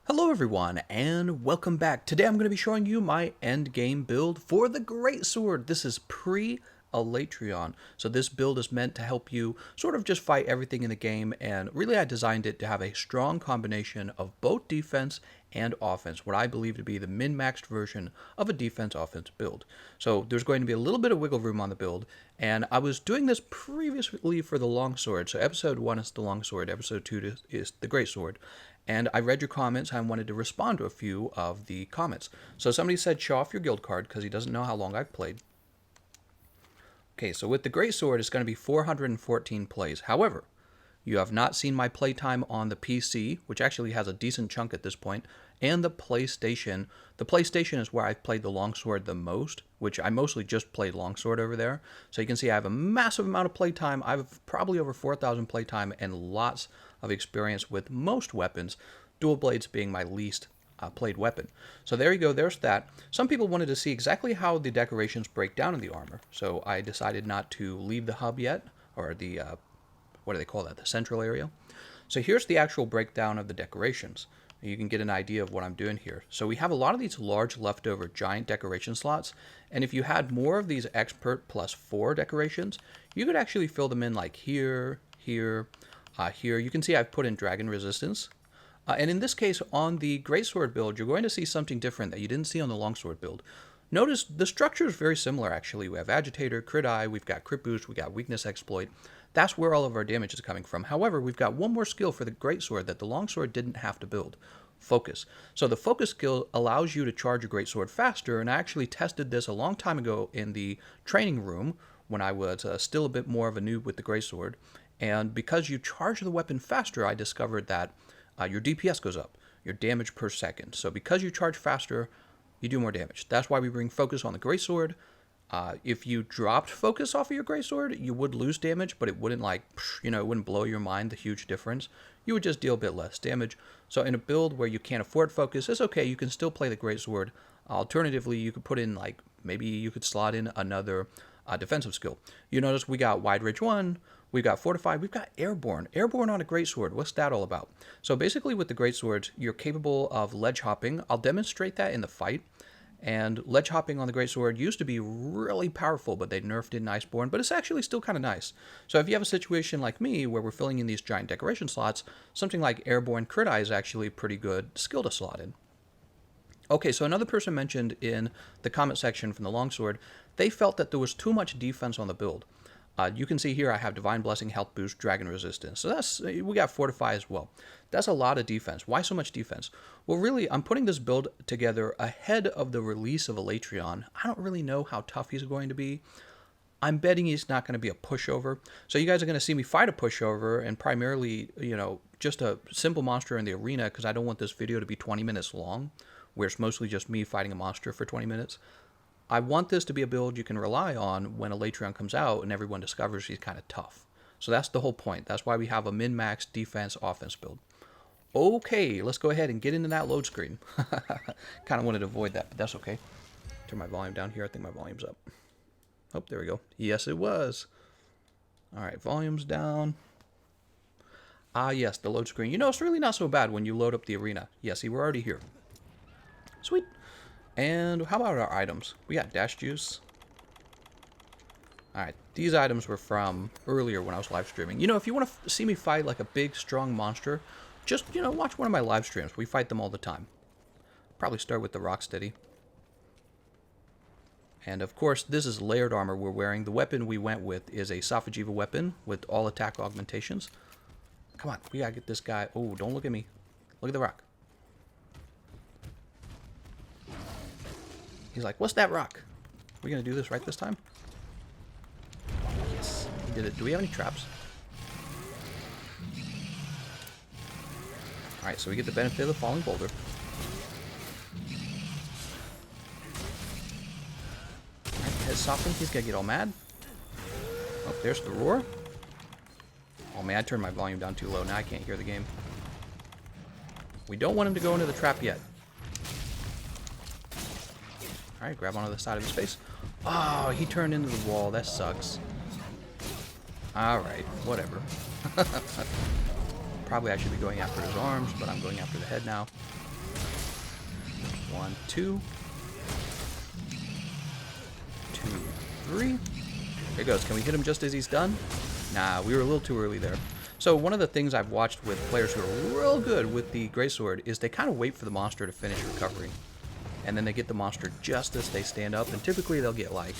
Hello everyone, and welcome back. Today I'm going to be showing you my end game build for the Greatsword. This is pre-Alatreon, so this build is meant to help you sort of just fight everything in the game, and really I designed it to have a strong combination of both defense and offense, what I believe to be the min-maxed version of a defense-offense build. So there's going to be a little bit of wiggle room on the build, and I was doing this previously for the longsword. So episode 1 is the longsword, episode 2 is the Greatsword. And I read your comments. I wanted to respond to a few of the comments. So somebody said, show off your guild card because he doesn't know how long I've played. Okay, so with the Greatsword, it's going to be 414 plays. However, you have not seen my playtime on the PC, which actually has a decent chunk at this point, and the PlayStation. The PlayStation is where I've played the longsword the most, which I mostly just played longsword over there. So you can see I have a massive amount of playtime. I have probably over 4,000 playtime and lots of experience with most weapons, dual blades being my least played weapon. So there you go, there's that. Some people wanted to see exactly how the decorations break down in the armor, so I decided not to leave the hub yet, or the, what do they call that, the central area. So here's the actual breakdown of the decorations. You can get an idea of what I'm doing here. So we have a lot of these large leftover giant decoration slots, and if you had more of these expert +4 decorations, you could actually fill them in like here, here, here. You can see I've put in dragon resistance. And in this case, on the Greatsword build, you're going to see something different that you didn't see on the Longsword build. Notice the structure is very similar, actually. We have Agitator, Crit Eye, we've got Crit Boost, we got Weakness Exploit. That's where all of our damage is coming from. However, we've got one more skill for the Greatsword that the Longsword didn't have to build. Focus. So the Focus skill allows you to charge a Greatsword faster, and I actually tested this a long time ago in the training room when I was still a bit more of a noob with the Greatsword. And because you charge the weapon faster, I discovered that your DPS goes up, your damage per second. So because you charge faster, you do more damage. That's why we bring Focus on the Greatsword. If you dropped Focus off of your Greatsword, you would lose damage, but it wouldn't it wouldn't blow your mind, the huge difference. You would just deal a bit less damage. So in a build where you can't afford Focus, it's okay, you can still play the Greatsword. Alternatively, you could put in, maybe you could slot in another defensive skill. You notice we got Wide Ridge 1, we've got Fortified, we've got Airborne. Airborne on a Greatsword, what's that all about? So basically with the Greatswords, you're capable of ledge hopping. I'll demonstrate that in the fight. And ledge hopping on the Greatsword used to be really powerful, but they nerfed it in Iceborne, but it's actually still kind of nice. So if you have a situation like me where we're filling in these giant decoration slots, something like Airborne Crit Eye is actually a pretty good skill to slot in. Okay, so another person mentioned in the comment section from the Longsword, they felt that there was too much defense on the build. You can see here I have Divine Blessing, Health Boost, Dragon Resistance. So we got Fortify as well. That's a lot of defense. Why so much defense? Well, really, I'm putting this build together ahead of the release of Alatreon. I don't really know how tough he's going to be. I'm betting he's not going to be a pushover. So you guys are going to see me fight a pushover and primarily, just a simple monster in the arena because I don't want this video to be 20 minutes long, where it's mostly just me fighting a monster for 20 minutes. I want this to be a build you can rely on when Alatreon comes out and everyone discovers he's kind of tough. So that's the whole point. That's why we have a min-max defense-offense build. Okay, let's go ahead and get into that load screen. Kind of wanted to avoid that, but that's okay. Turn my volume down here. I think my volume's up. Oh, there we go. Yes, it was. All right, volume's down. Ah, yes, the load screen. It's really not so bad when you load up the arena. Yeah, see, we're already here. Sweet. And how about our items? We got Dash Juice. Alright, these items were from earlier when I was live streaming. If you want to see me fight like a big, strong monster, just, watch one of my live streams. We fight them all the time. Probably start with the Rocksteady. And of course, this is layered armor we're wearing. The weapon we went with is a Safajiva weapon with all attack augmentations. Come on, we gotta get this guy. Oh, don't look at me. Look at the rock. He's like, what's that rock? We're going to do this right this time? Yes, he did it. Do we have any traps? Alright, so we get the benefit of the falling boulder. Alright, head softened. He's going to get all mad. Oh, there's the roar. Oh man, I turned my volume down too low. Now I can't hear the game. We don't want him to go into the trap yet. Alright, grab onto the side of his face. Oh, he turned into the wall. That sucks. Alright, whatever. Probably I should be going after his arms, but I'm going after the head now. 1, 2. 2, 3. There he goes. Can we hit him just as he's done? Nah, we were a little too early there. So one of the things I've watched with players who are real good with the Greatsword is they kind of wait for the monster to finish recovering. And then they get the monster just as they stand up, and typically they'll get like,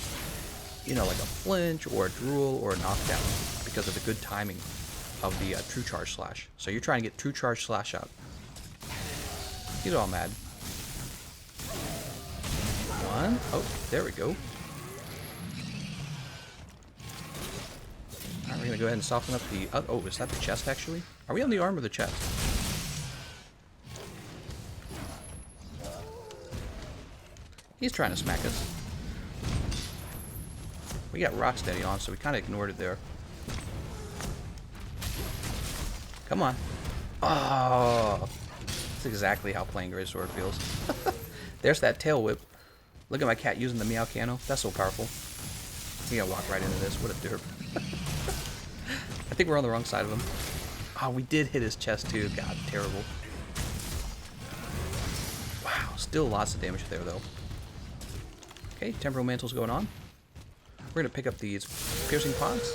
you know, like a flinch or a drool or a knockdown because of the good timing of the true charge slash. So you're trying to get true charge slash out. He's all mad. 1. Oh, there we go. Alright, we're gonna go ahead and soften up the. Oh, is that the chest actually? Are we on the arm or the chest? He's trying to smack us. We got Rocksteady on, so we kind of ignored it there. Come on. Oh, that's exactly how playing Greatsword feels. There's that tail whip. Look at my cat using the Meowcano. That's so powerful. He gonna walk right into this. What a derp. I think we're on the wrong side of him. Oh, we did hit his chest too. God, terrible. Wow, still lots of damage there though. Okay, Temporal Mantle's going on. We're gonna pick up these piercing pods.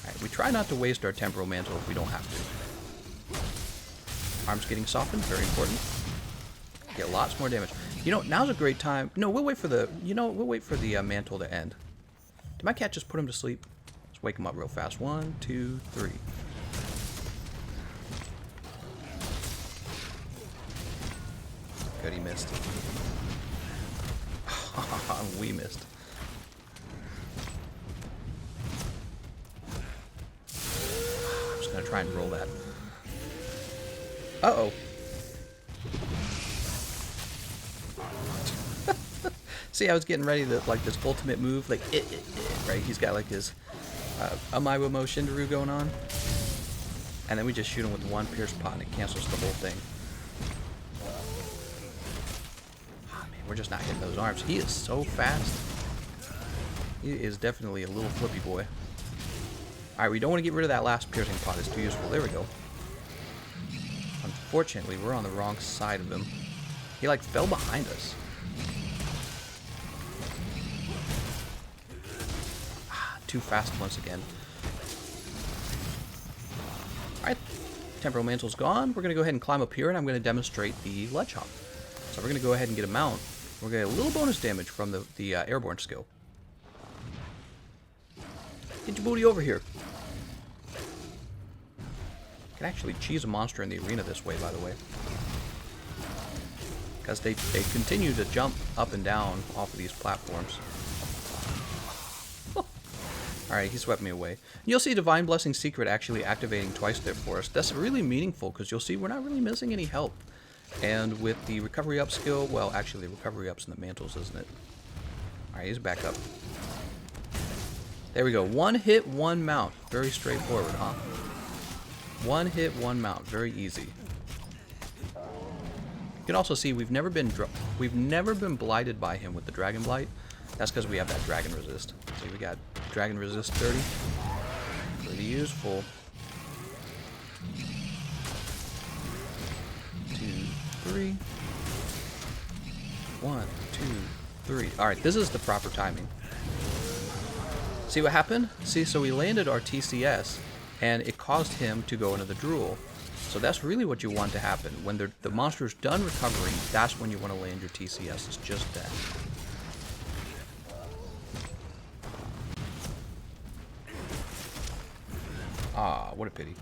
Alright, we try not to waste our Temporal Mantle if we don't have to. Arms getting softened, very important. Get lots more damage. You know, now's a great time. No, we'll wait for the. You know, we'll wait for the mantle to end. Did my cat just put him to sleep? Let's wake him up real fast. 1, 2, 3. Good, he missed. We missed. I'm just gonna try and roll that. Uh-oh. See, I was getting ready to, like, this ultimate move, like, right? He's got, like, his Amaiwa Mo Shindaru going on. And then we just shoot him with one pierce pot and it cancels the whole thing. Oh, man, we're just not hitting those arms. He is so fast. He is definitely a little flippy boy. Alright, we don't want to get rid of that last piercing pot. It's too useful. There we go. Unfortunately, we're on the wrong side of him. He, like, fell behind us. Too fast once again. Alright, Temporal Mantle's gone. We're going to go ahead and climb up here, and I'm going to demonstrate the ledge hop. So we're going to go ahead and get a mount. We're going to get a little bonus damage from the airborne skill. Get your booty over here. You can actually cheese a monster in the arena this way, by the way. Because they continue to jump up and down off of these platforms. Alright, he swept me away. You'll see Divine Blessing Secret actually activating twice there for us. That's really meaningful because you'll see we're not really missing any health. And with the recovery up skill, well, actually the recovery up's in the mantles, isn't it? Alright, he's back up. There we go. One hit, one mount. Very straightforward, huh? One hit, one mount. Very easy. You can also see we've never been blighted by him with the Dragon Blight. That's because we have that Dragon Resist. So we got Dragon Resist 30. Pretty useful. 2, 3. 1, 2, 3. Alright, this is the proper timing. See what happened? See, so we landed our TCS, and it caused him to go into the drool. So that's really what you want to happen. When the monster's done recovering, that's when you want to land your TCS. It's just that. Ah, what a pity.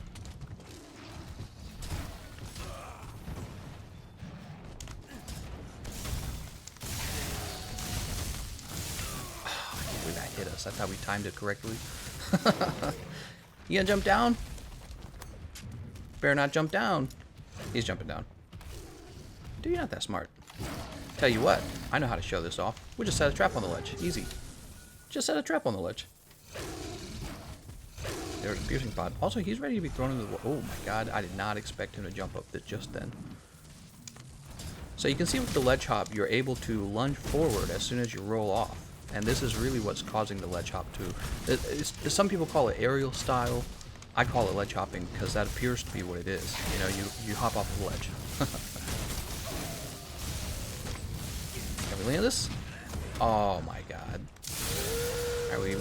Oh, I can't believe that hit us. I thought we timed it correctly. You gonna jump down? Better not jump down. He's jumping down. Dude, you're not that smart. Tell you what, I know how to show this off. We'll just set a trap on the ledge. Easy. Just set a trap on the ledge. There's a piercing pod. Also, he's ready to be thrown into the... Oh my god, I did not expect him to jump up just then. So you can see with the ledge hop, you're able to lunge forward as soon as you roll off. And this is really what's causing the ledge hop too. Some people call it aerial style. I call it ledge hopping because that appears to be what it is. You know, you hop off of the ledge. Can we land this? Oh my god.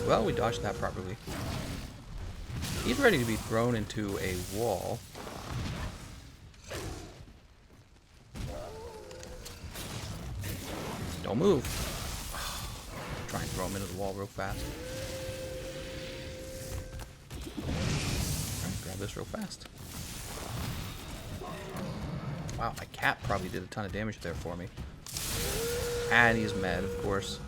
Well, we dodged that properly. He's ready to be thrown into a wall. Don't move. Try and throw him into the wall real fast. Alright, grab this real fast. Wow, my cat probably did a ton of damage there for me. And he's mad, of course.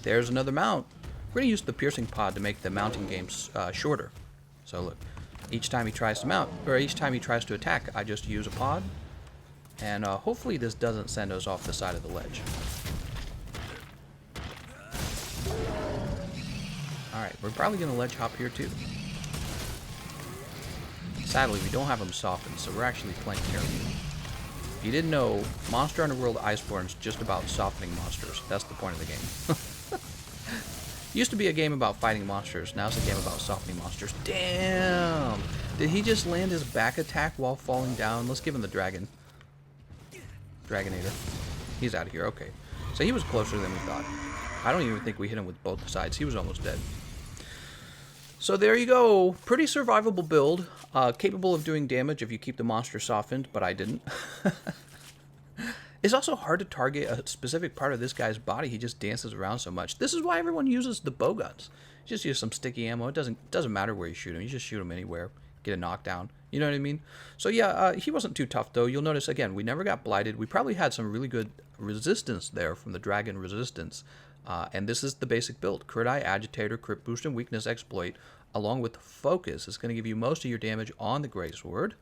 There's another mount. We're going to use the piercing pod to make the mounting game shorter. So look, each time he tries to mount, or each time he tries to attack, I just use a pod. And hopefully this doesn't send us off the side of the ledge. Alright, we're probably going to ledge hop here too. Sadly, we don't have him softened, so we're actually playing careful. If you didn't know, Monster Hunter World Iceborne is just about softening monsters. That's the point of the game. Used to be a game about fighting monsters. Now it's a game about softening monsters. Damn! Did he just land his back attack while falling down? Let's give him the dragon. Dragonator. He's out of here. Okay. So he was closer than we thought. I don't even think we hit him with both sides. He was almost dead. So there you go. Pretty survivable build. Capable of doing damage if you keep the monster softened, but I didn't. It's also hard to target a specific part of this guy's body. He just dances around so much. This is why everyone uses the bow guns. You just use some sticky ammo. It doesn't matter where you shoot him. You just shoot him anywhere. Get a knockdown. You know what I mean? So yeah, he wasn't too tough though. You'll notice again, we never got blighted. We probably had some really good resistance there from the dragon resistance. And this is the basic build. Crit Eye, Agitator, Crit Boost, and Weakness Exploit, along with Focus. It's going to give you most of your damage on the Greatsword.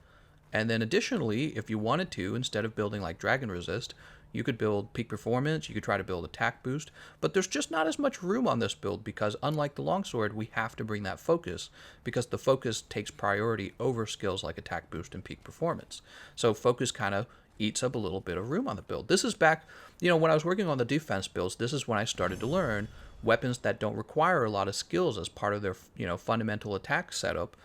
And then additionally, if you wanted to, instead of building like Dragon Resist, you could build Peak Performance, you could try to build Attack Boost, but there's just not as much room on this build because unlike the Longsword, we have to bring that Focus because the Focus takes priority over skills like Attack Boost and Peak Performance. So Focus kind of eats up a little bit of room on the build. This is back, you know, when I was working on the defense builds, this is when I started to learn weapons that don't require a lot of skills as part of their, you know, fundamental attack setup.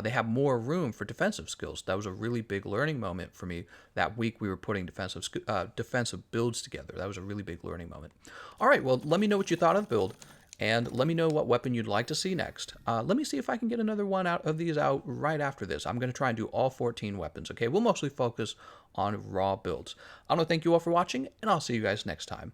They have more room for defensive skills. That was a really big learning moment for me. That week we were putting defensive builds together. That was a really big learning moment. All right, well, let me know what you thought of the build, and let me know what weapon you'd like to see next. Let me see if I can get another one out of these out right after this. I'm going to try and do all 14 weapons, okay? We'll mostly focus on raw builds. I want to thank you all for watching, and I'll see you guys next time.